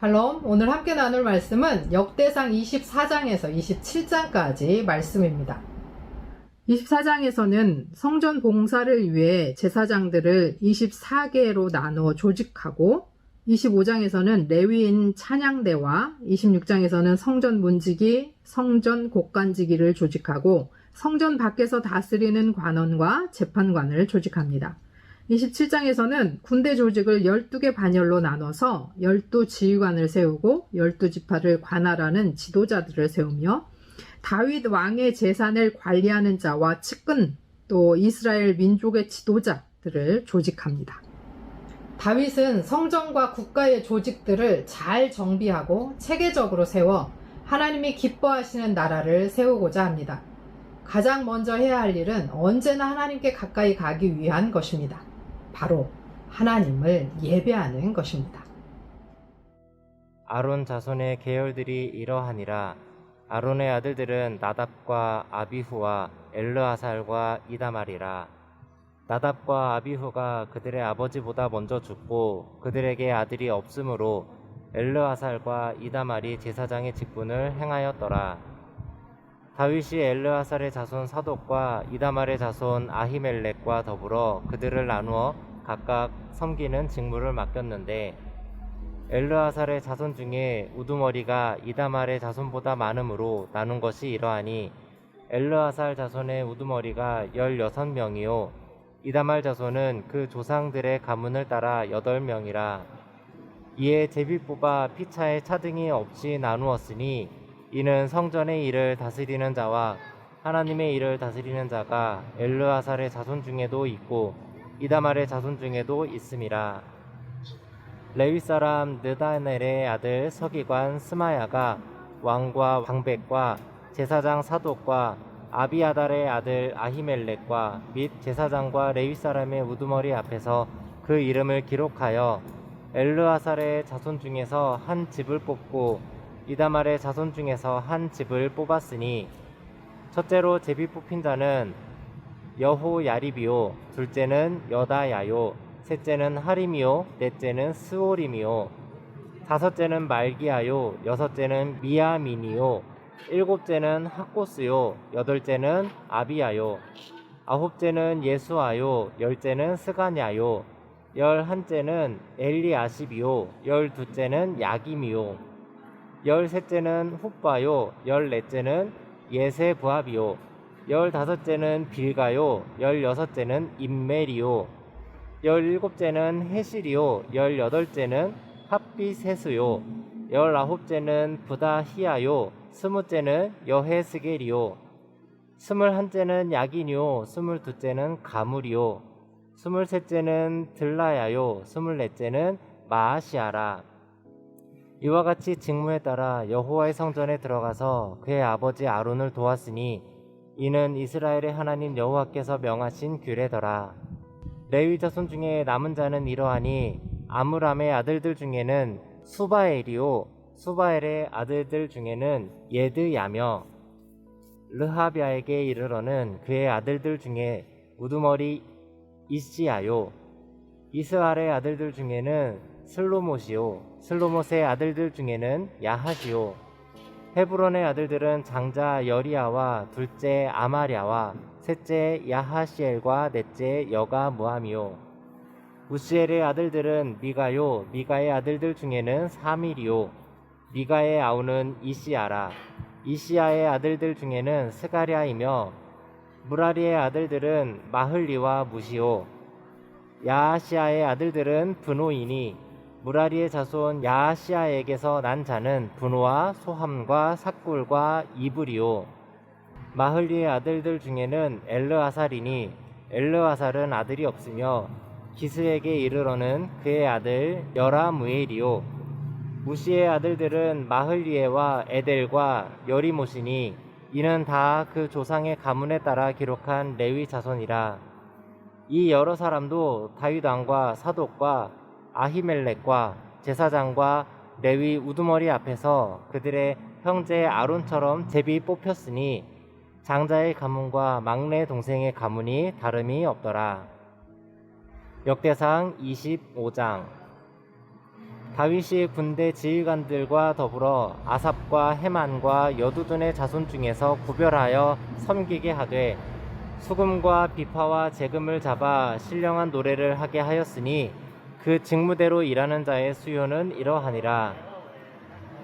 샬롬, 오늘 함께 나눌 말씀은 역대상 24장에서 27장까지 말씀입니다. 24장에서는 성전 봉사를 위해 제사장들을 24개로 나누어 조직하고 25장에서는 레위인 찬양대와 26장에서는 성전 문지기, 성전 곡간지기를 조직하고 성전 밖에서 다스리는 관원과 재판관을 조직합니다. 27장에서는 군대 조직을 12개 반열로 나눠서 12지휘관을 세우고 12지파를 관할하는 지도자들을 세우며 다윗 왕의 재산을 관리하는 자와 측근 또 이스라엘 민족의 지도자들을 조직합니다. 다윗은 성전과 국가의 조직들을 잘 정비하고 체계적으로 세워 하나님이 기뻐하시는 나라를 세우고자 합니다. 가장 먼저 해야 할 일은 언제나 하나님께 가까이 가기 위한 것입니다. 바로 하나님을 예배하는 것입니다. 아론 자손의 계열들이 이러하니라. 아론의 아들들은 나답과 아비후와 엘르아살과 이다말이라. 나답과 아비후가 그들의 아버지보다 먼저 죽고 그들에게 아들이 없으므로 엘르아살과 이다말이 제사장의 직분을 행하였더라. 다윗이 엘르아살의 자손 사독과 이다말의 자손 아히멜렉과 더불어 그들을 나누어 각각 섬기는 직무를 맡겼는데 엘르아살의 자손 중에 우두머리가 이다말의 자손보다 많으므로 나눈 것이 이러하니 엘르아살 자손의 우두머리가 16명이요 이다말 자손은 그 조상들의 가문을 따라 8명이라. 이에 제비 뽑아 피차에 차등이 없이 나누었으니 이는 성전의 일을 다스리는 자와 하나님의 일을 다스리는 자가 엘르아살의 자손 중에도 있고 이다말의 자손 중에도 있음이라. 레위 사람 느다넬의 아들 서기관 스마야가 왕과 방백과 제사장 사독과 아비아달의 아들 아히멜렉과 및 제사장과 레위 사람의 우두머리 앞에서 그 이름을 기록하여 엘르아살의 자손 중에서 한 집을 뽑고 이다말의 자손 중에서 한 집을 뽑았으니 첫째로 제비 뽑힌 자는 여호야립이요 둘째는 여다야요 셋째는 하림이요 넷째는 스오림이요 다섯째는 말기야요 여섯째는 미야민이요 일곱째는 학고스요 여덟째는 아비야요 아홉째는 예수아요 열째는 스가냐요 열한째는 엘리아십이요 열두째는 야김이요 열셋째는 훗바요 열넷째는 예세부합이요 열다섯째는 빌가요 열여섯째는 임멜이요 열일곱째는 헤실이요 열여덟째는 핫비세스요 열아홉째는 부다히야요 스무째는 여헤스겔이요 스물한째는 야긴이요 스물두째는 가물이요 스물셋째는 들라야요 스물넷째는 마아시아라. 이와 같이 직무에 따라 여호와의 성전에 들어가서 그의 아버지 아론을 도왔으니 이는 이스라엘의 하나님 여호와께서 명하신 규례더라. 레위 자손 중에 남은 자는 이러하니 아므람의 아들들 중에는 수바엘이요 수바엘의 아들들 중에는 예드야며 르하비아에게 이르러는 그의 아들들 중에 우두머리 이시야요 이스알의 아들들 중에는 슬로못이요 슬로못의 아들들 중에는 야하시요 헤브론의 아들들은 장자 여리야와 둘째 아마랴와 셋째 야하시엘과 넷째 여가무함이요 우시엘의 아들들은 미가요 미가의 아들들 중에는 사밀이요 미가의 아우는 이시야라. 이시야의 아들들 중에는 스가랴이며 무라리의 아들들은 마흘리와 무시요 야하시아의 아들들은 브노이니 무라리의 자손 야하시아에게서 난 자는 브노와 소함과 삭굴과 이브리요 마흘리의 아들들 중에는 엘르아살이니 엘르아살은 아들이 없으며 기스에게 이르러는 그의 아들 여라무엘이요 무시의 아들들은 마흘리에와 에델과 여리모시니 이는 다 그 조상의 가문에 따라 기록한 레위 자손이라. 이 여러 사람도 다윗 왕과 사독과 아히멜렉과 제사장과 레위 우두머리 앞에서 그들의 형제 아론처럼 제비 뽑혔으니 장자의 가문과 막내 동생의 가문이 다름이 없더라. 역대상 25장. 다윗이 군대 지휘관들과 더불어 아삽과 헤만과 여두둔의 자손 중에서 구별하여 섬기게 하되 수금과 비파와 재금을 잡아 신령한 노래를 하게 하였으니 그 직무대로 일하는 자의 수요는 이러하니라.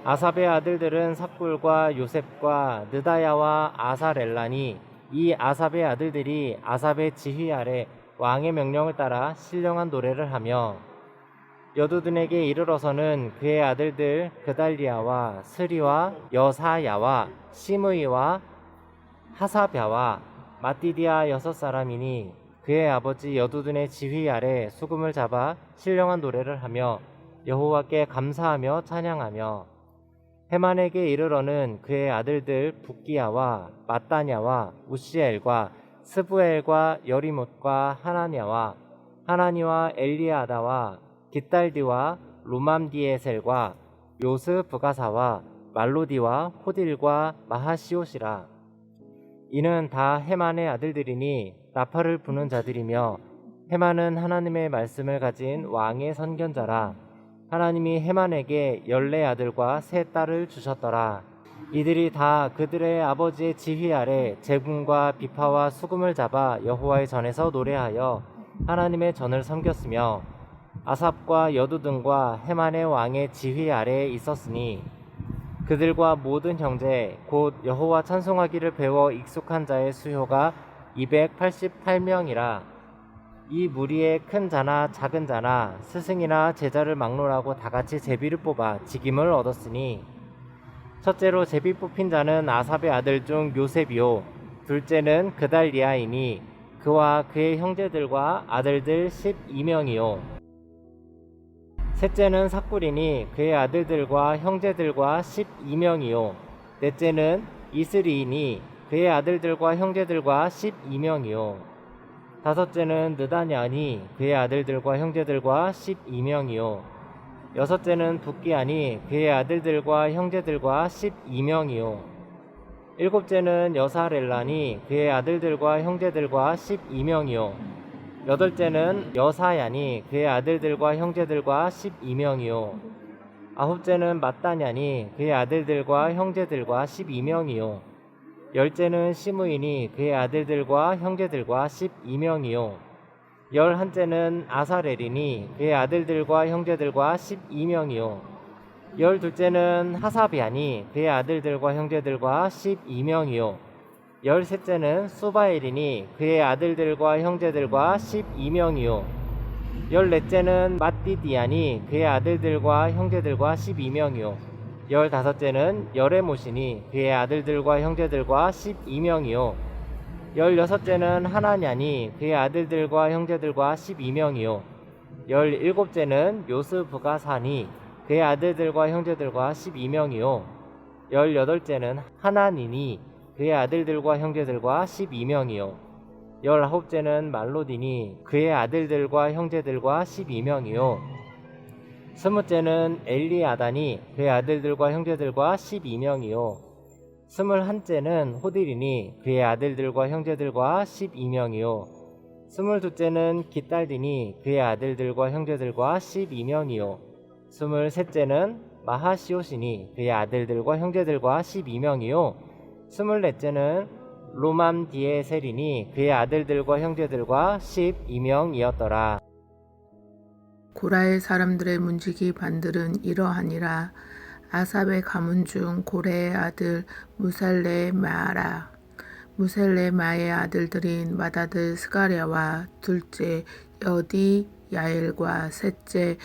아삽의 아들들은 삭굴과 요셉과 느다야와 아사렐라니 이 아삽의 아들들이 아삽의 지휘 아래 왕의 명령을 따라 신령한 노래를 하며 여두둔에게 이르러서는 그의 아들들 그달리아와 스리와 여사야와 시므이와 하사랴와 마띠디아 6사람이니 그의 아버지 여두둔의 지휘 아래 수금을 잡아 신령한 노래를 하며 여호와께 감사하며 찬양하며 헤만에게 이르러는 그의 아들들 붓기야와 마따냐와 우시엘과 스부엘과 여리못과 하나냐와 하나니와 엘리아다와 깃달디와 루맘디에셀과 요스 부가사와 말로디와 호딜과 마하시옷이라. 이는 다 헤만의 아들들이니 나팔을 부는 자들이며 헤만은 하나님의 말씀을 가진 왕의 선견자라. 하나님이 헤만에게 14아들과 3딸을 주셨더라. 이들이 다 그들의 아버지의 지휘 아래 재금과 비파와 수금을 잡아 여호와의 전에서 노래하여 하나님의 전을 섬겼으며 아삽과 여두둔과 헤만의 왕의 지휘 아래에 있었으니 그들과 모든 형제 곧 여호와 찬송하기를 배워 익숙한 자의 수효가 288명이라. 이 무리의 큰 자나 작은 자나 스승이나 제자를 막론하고 다같이 제비를 뽑아 직임을 얻었으니 첫째로 제비 뽑힌 자는 아삽의 아들 중 요셉이요 둘째는 그달리아이니 그와 그의 형제들과 아들들 12명이요 셋째는 삭굴이니 그의 아들들과 형제들과 12명이요 넷째는 이스리이니 그의 아들들과 형제들과 12명이요 다섯째는 느다냐니 그의 아들들과 형제들과 12명이요 여섯째는 붓기아니 그의 아들들과 형제들과 12명이요 일곱째는 여사렐라니 그의 아들들과 형제들과 12명이요 여덟째는 여사야니 그의 아들들과 형제들과 12명이요 아홉째는 마따냐니 그의 아들들과 형제들과 12명이요 열째는 시므이니 그의 아들들과 형제들과 12명이요 열한째는 아사렐이니 그의 아들들과 형제들과 12명이요 열둘째는 하사비아니 그의 아들들과 형제들과 12명이요 열셋째는 수바엘이니 그의 아들들과 형제들과 12명이요 열넷째는 마띠디아니 그의 아들들과 형제들과 12명이요 열다섯째는 여레못이니 그의 아들들과 형제들과 12명이요 열여섯째는 하나냐니 그의 아들들과 형제들과 12명이요 열일곱째는 요스부가사니 그의 아들들과 형제들과 12명이요 열여덟째는 하나니니 그의 아들들과 형제들과 12명이요 열아홉째는 말로디니 그의 아들들과 형제들과 12명이요 스무째는 엘리아다니 그의 아들들과 형제들과 12명이요 스물한째는 호딜이니 그의 아들들과 형제들과 12명이요 스물두째는 깃달디니 그의 아들들과 형제들과 12명이요 스물셋째는 마하시옷이니 그의 아들들과 형제들과 12명이요 스물넷째는 로맘디에셀이니 그의 아들들과 형제들과 12명이었더라. 고라의 사람들의 문지기 반들은 이러하니라. 아삽의 가문 중 고레의 아들 무살레마라. 무살레마의 아들들인 마다드 스가랴와 둘째 여디 야엘과 셋째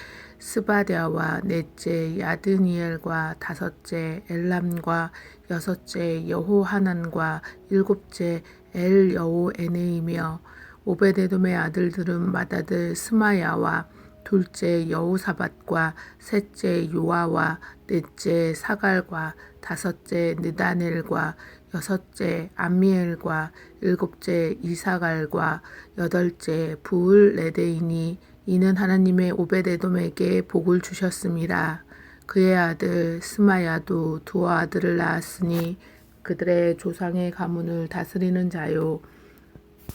스바랴와 넷째 야드니엘과 다섯째 엘람과 여섯째 여호하난과 일곱째 엘여호에네이며 오베데돔의 아들들은 마다드 스마야와 둘째 여호사밧과 셋째 요아와 넷째 사갈과 다섯째 느다넬과 여섯째 암미엘과 일곱째 이사갈과 여덟째 부을레데이니 이는 하나님의 오베데돔에게 복을 주셨습니다. 그의 아들 스마야도 두 아들을 낳았으니 그들의 조상의 가문을 다스리는 자요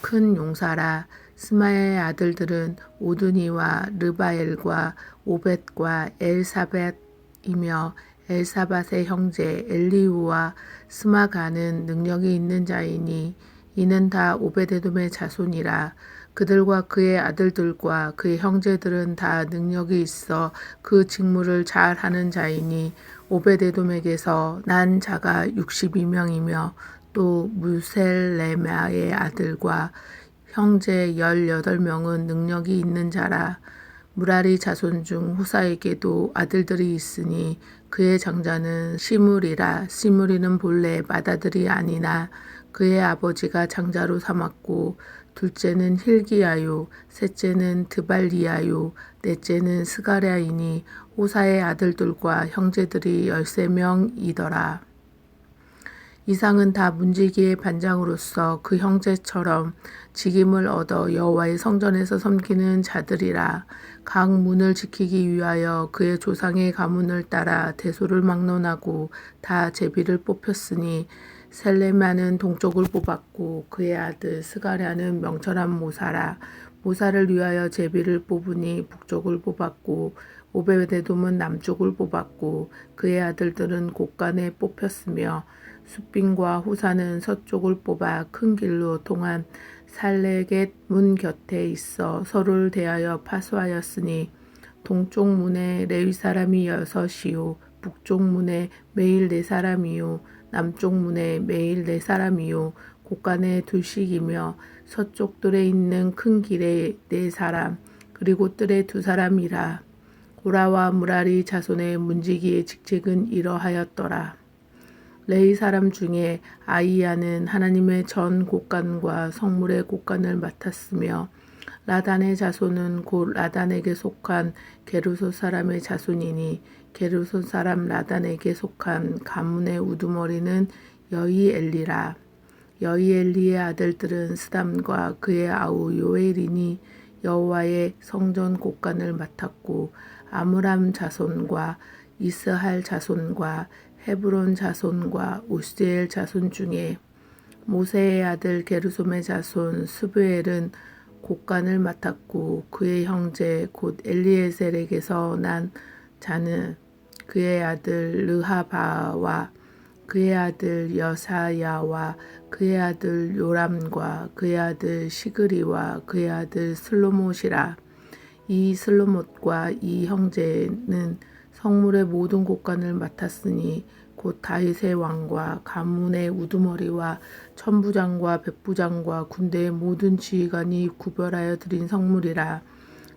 큰 용사라. 스마야의 아들들은 오드니와 르바엘과 오벳과 엘사밧이며 엘사밧의 형제 엘리우와 스마가는 능력이 있는 자이니 이는 다 오베데돔의 자손이라. 그들과 그의 아들들과 그의 형제들은 다 능력이 있어 그 직무를 잘 하는 자이니 오베데돔에게서 난 자가 62명이며 또 무셀레마의 아들과 형제 18명은 능력이 있는 자라. 무라리 자손 중 후사에게도 아들들이 있으니 그의 장자는 시므리라. 시므리는 본래 맏아들이 아니나 그의 아버지가 장자로 삼았고 둘째는 힐기야요 셋째는 드발리야요 넷째는 스가랴이니 호사의 아들들과 형제들이 13명이더라. 이상은 다 문지기의 반장으로서 그 형제처럼 직임을 얻어 여호와의 성전에서 섬기는 자들이라. 각 문을 지키기 위하여 그의 조상의 가문을 따라 대소를 막론하고 다 제비를 뽑혔으니 셀레마는 동쪽을 뽑았고 그의 아들 스가랴는 명철한 모사라. 모사를 위하여 제비를 뽑으니 북쪽을 뽑았고 오베데돔은 남쪽을 뽑았고 그의 아들들은 곳간에 뽑혔으며 숫빈과 후사는 서쪽을 뽑아 큰 길로 통한 살레겟 문 곁에 있어 서로를 대하여 파수하였으니 동쪽 문에 레위 사람이 6이요 북쪽 문에 매일 4사람이요 남쪽 문에 매일 4사람이요 곳간에 2씩이며 서쪽 뜰에 있는 큰 길에 4사람 그리고 뜰에 2사람이라. 고라와 무라리 자손의 문지기의 직책은 이러하였더라. 레위 사람 중에 아이야는 하나님의 전 곳간과 성물의 곳간을 맡았으며 라단의 자손은 곧 라단에게 속한 게르손 사람의 자손이니 게르손 사람 라단에게 속한 가문의 우두머리는 여이엘리라. 여이엘리의 아들들은 스담과 그의 아우 요엘이니 여호와의 성전 곳간을 맡았고 아므람 자손과 이스할 자손과 헤브론 자손과 우시엘 자손 중에 모세의 아들 게르솜의 자손 스브엘은 곳간을 맡았고 그의 형제 곧 엘리에셀에게서 난 자는 그의 아들 르하바와 그의 아들 여사야와 그의 아들 요람과 그의 아들 시그리와 그의 아들 슬로못이라. 이 슬로못과 이 형제는 성물의 모든 곳간을 맡았으니 곧 다윗의 왕과 가문의 우두머리와 천부장과 백부장과 군대의 모든 지휘관이 구별하여 드린 성물이라.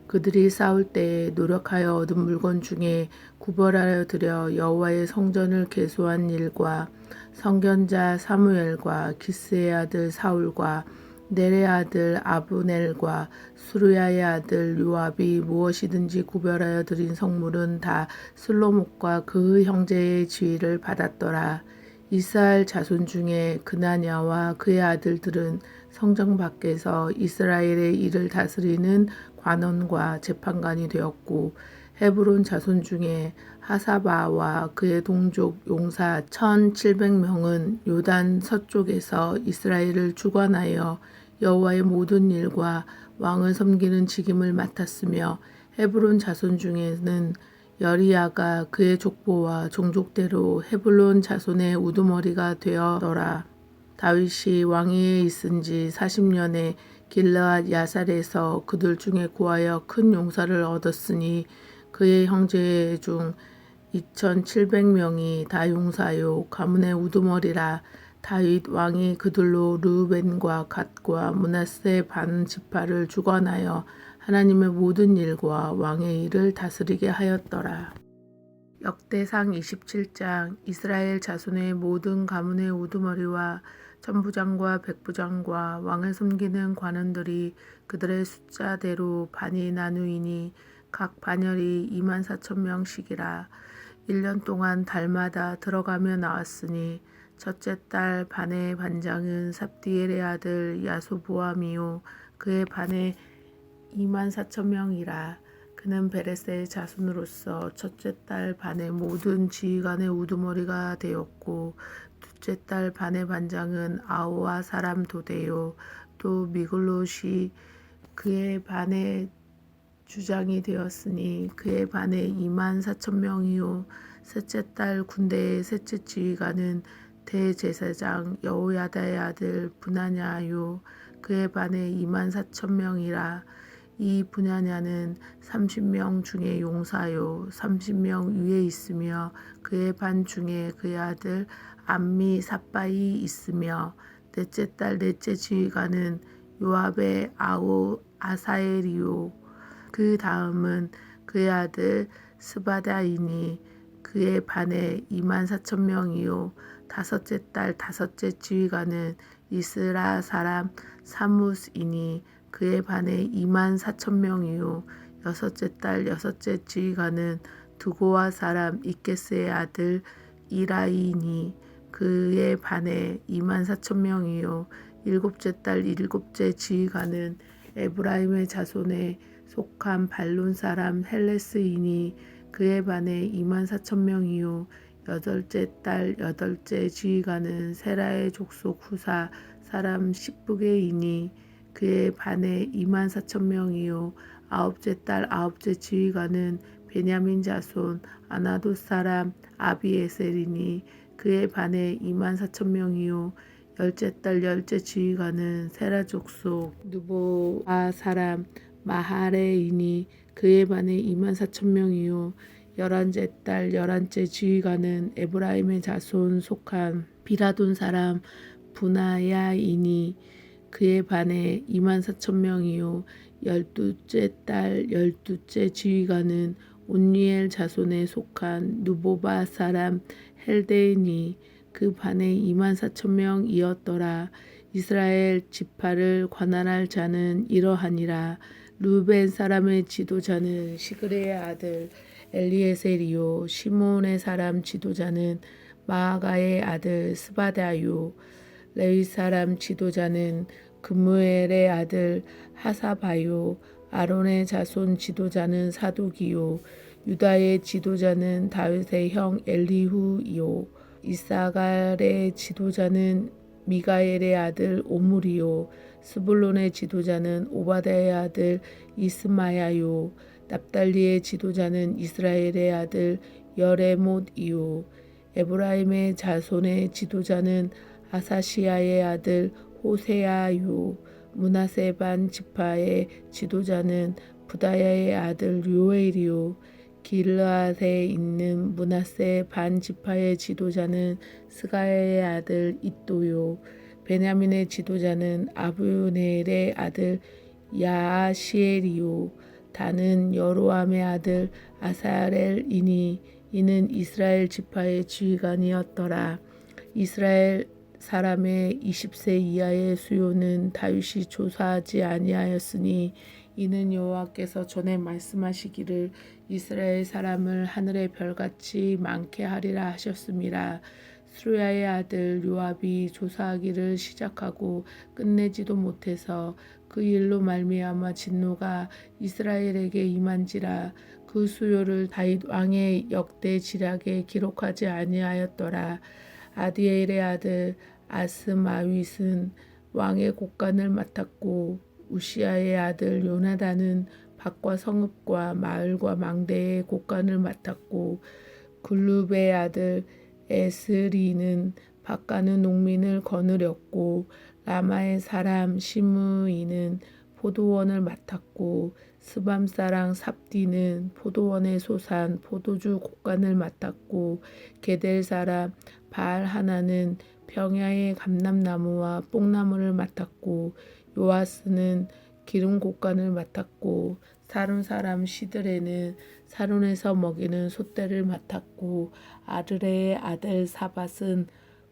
그들이 싸울 때에 노력하여 얻은 물건 중에 구별하여 드려 여호와의 성전을 계수한 일과 선견자 사무엘과 기스의 아들 사울과 넬의 아들 아브넬과 수르야의 아들 요압이 무엇이든지 구별하여 드린 성물은 다 슬로못과 그 형제의 지위를 받았더라. 이스라엘 자손 중에 그나냐와 그의 아들들은 성전 밖에서 이스라엘의 일을 다스리는 관원과 재판관이 되었고 헤브론 자손 중에 하사바와 그의 동족 용사 1700명은 요단 서쪽에서 이스라엘을 주관하여 여호와의 모든 일과 왕을 섬기는 직임을 맡았으며 헤브론 자손 중에는 여리야가 그의 족보와 종족대로 헤블론 자손의 우두머리가 되었더라. 다윗이 왕위에 있은 지 40년에 길르앗 야살에서 그들 중에 구하여 큰 용사를 얻었으니 그의 형제 중 2700명이 다 용사요 가문의 우두머리라. 다윗 왕이 그들로 르우벤과 갓과 므낫세 반 지파를 주관하여 하나님의 모든 일과 왕의 일을 다스리게 하였더라. 역대상 27장. 이스라엘 자손의 모든 가문의 우두머리와 천부장과 백부장과 왕을 섬기는 관원들이 그들의 숫자대로 반이 나누이니 각 반열이 24,000명씩이라. 1년 동안 달마다 들어가며 나왔으니 첫째 달 반의 반장은 삽디엘의 아들 야소보암이요 그의 반에 24,000명이라. 그는 베레스의 자손으로서 첫째 달 반의 모든 지휘관의 우두머리가 되었고 둘째 달 반의 반장은 아오아 사람 도데요 또 미글롯이 그의 반에 주장이 되었으니 그의 반에 24,000명이요 셋째 달 군대의 셋째 지휘관은 대제사장 여호야다의 아들 분하냐요 그의 반에 24,000명이라. 이 분하냐는 30명 중에 용사요 30명 위에 있으며 그의 반 중에 그의 아들 암미 삿바이 있으며 넷째 달 넷째 지휘관은 요압의 아우 아사엘이요 그 다음은 그의 아들 스바다이니 그의 반에 24,000명이요 다섯째 달 다섯째 지휘관은 이스라 사람 사무스이니 그의 반에 24,000명이요 여섯째 달 여섯째 지휘관은 두고와 사람 이케스의 아들 이라이니 그의 반에 24,000명이요 일곱째 달 일곱째 지휘관은 에브라임의 자손에 속한 발론 사람 헬레스이니 그의 반에 24,000명이요 여덟째 달 여덟째 지휘관은 세라의 족속 후사 사람 십부게이니 그의 반에 24,000명이요 아홉째 달 아홉째 지휘관은 베냐민 자손 아나돗 사람 아비에셀이니 그의 반에 24,000명이요 열째 달 열째 지휘관은 세라 족속 누보아 사람 마하레이니 그의 반에 24,000명이요 열한째 달 열한째 지휘관은 에브라임의 자손 속한 비라돈 사람 분하야이니 그의 반에 24,000명이요 열두째 달 열두째 지휘관은 온니엘 자손에 속한 누보바 사람 헬데이니 그 반에 24,000명이었더라. 이스라엘 지파를 관할할 자는 이러하니라. 루벤 사람의 지도자는 시그레의 아들 엘리에셀이요 시몬의 사람 지도자는 마아가의 아들 스바다요 레위 사람 지도자는 그무엘의 아들 하사바요 아론의 자손 지도자는 사독이요 유다의 지도자는 다윗의 형 엘리후이요 이사갈의 지도자는 미가엘의 아들 오므리요 스불론의 지도자는 오바다의 아들 이스마야요 납달리의 지도자는 이스라엘의 아들 여레못이요 에브라임의 자손의 지도자는 아사시아의 아들 호세아요 므낫세 반 지파의 지도자는 부다야의 아들 요엘이요 길르앗에 있는 므낫세 반 지파의 지도자는 스가야의 아들 잇도요 베냐민의 지도자는 아브넬의 아들 야시엘이요 다는 여로함의 아들 아사렐이니 이는 이스라엘 지파의 지휘관이었더라. 이스라엘 사람의 20세 이하의 수요는 다윗이 조사하지 아니하였으니 이는 여호와께서 전에 말씀하시기를 이스라엘 사람을 하늘의 별같이 많게 하리라 하셨음이라. 스루야의 아들 요압이 조사하기를 시작하고 끝내지도 못해서 그 일로 말미암아 진노가 이스라엘에게 임한지라. 그 수요를 다윗 왕의 역대 지략에 기록하지 아니하였더라. 아디엘의 아들 아스마윗은 왕의 곡간을 맡았고 우시아의 아들 요나단은 밭과 성읍과 마을과 망대의 곡간을 맡았고 글룹의 아들 에스리는 밭가는 농민을 거느렸고 라마의 사람 시므이는 포도원을 맡았고 스밤 사람 삽디는 포도원에 솟한 포도주 곡간을 맡았고 게델 사람 바알 하나는 병야의 감람나무와 뽕나무를 맡았고 요아스는 기름 곡간을 맡았고 사룬 사람 시드레는 사룬에서 먹이는 솥대를 맡았고 아르레의 아들 사밧은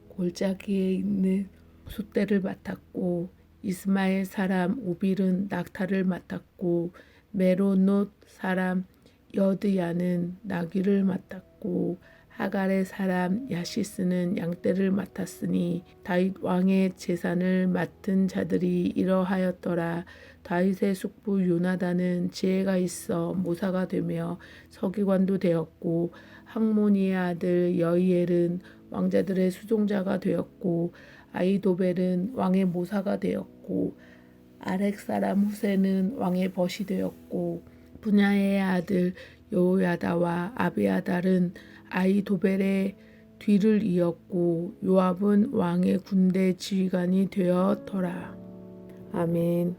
골짜기에 있는 솥대를 맡았고 이스마엘 사람 오빌은 낙타를 맡았고 메로노트 사람 여드야는 나귀를 맡았고 하갈의 사람 야시스는 양떼를 맡았으니 다윗 왕의 제산을 맡은 자들이 이러하였더라. 다윗의 숙부 요나단은 지혜가 있어 모사가 되며 서기관도 되었고 학모니의 아들 여이엘은 왕자들의 수종자가 되었고 아이도벨은 왕의 모사가 되었고 아렉 사람 후세는 왕의 벗이 되었고 분야의 아들 여호야다와 아비아달은 아히도벨의 뒤를 이었고 요압은 왕의 군대 지휘관이 되었더라. 아멘.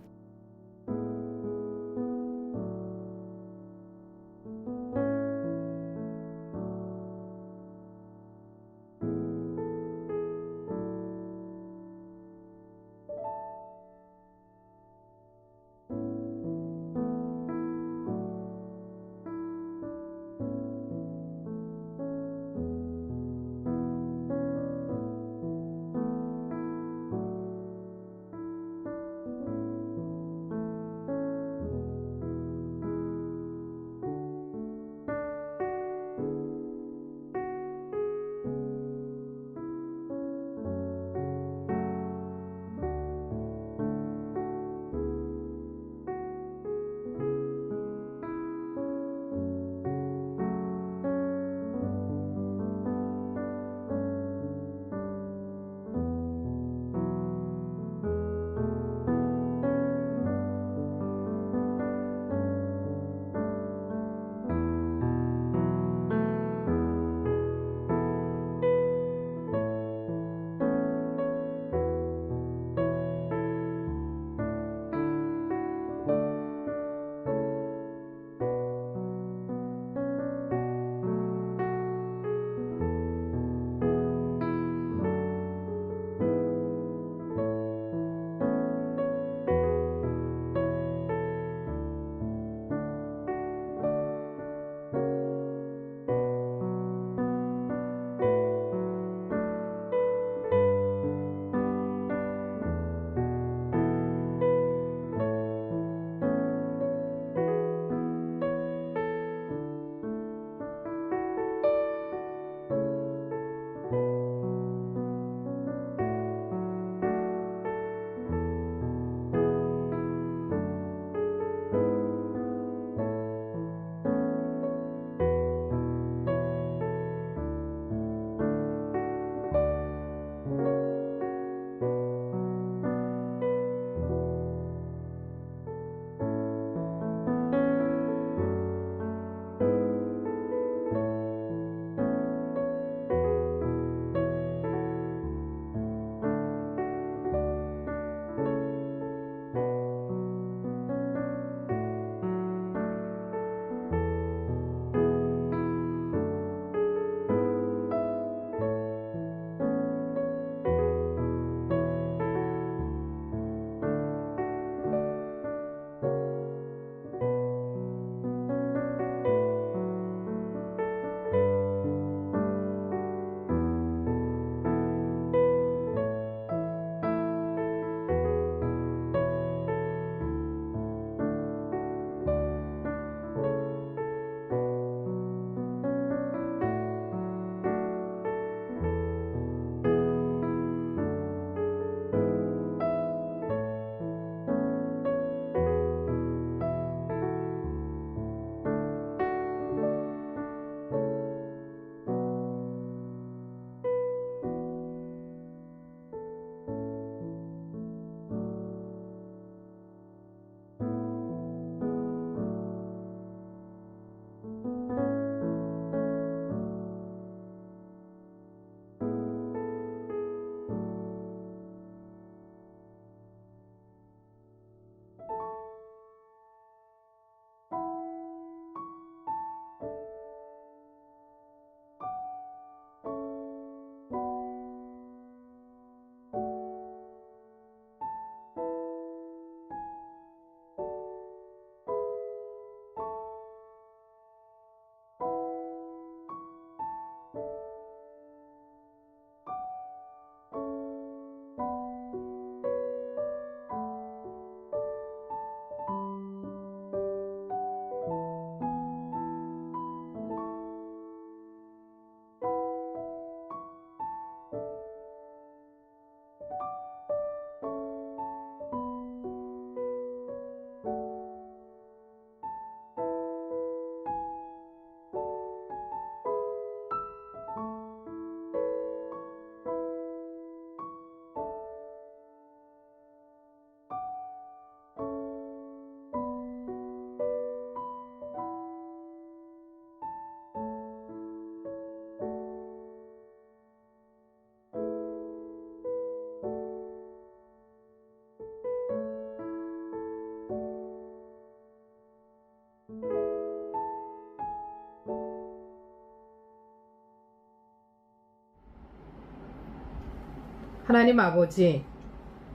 하나님 아버지,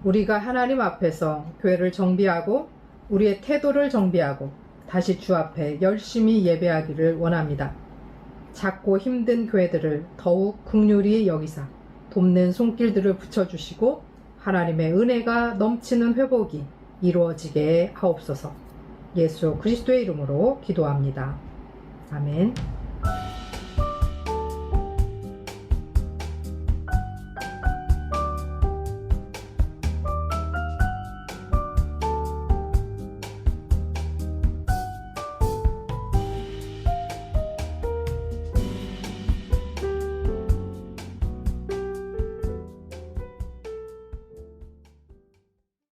우리가 하나님 앞에서 교회를 정비하고 우리의 태도를 정비하고 다시 주 앞에 열심히 예배하기를 원합니다. 작고 힘든 교회들을 더욱 긍휼히 여기사 돕는 손길들을 붙여주시고 하나님의 은혜가 넘치는 회복이 이루어지게 하옵소서. 예수 그리스도의 이름으로 기도합니다. 아멘.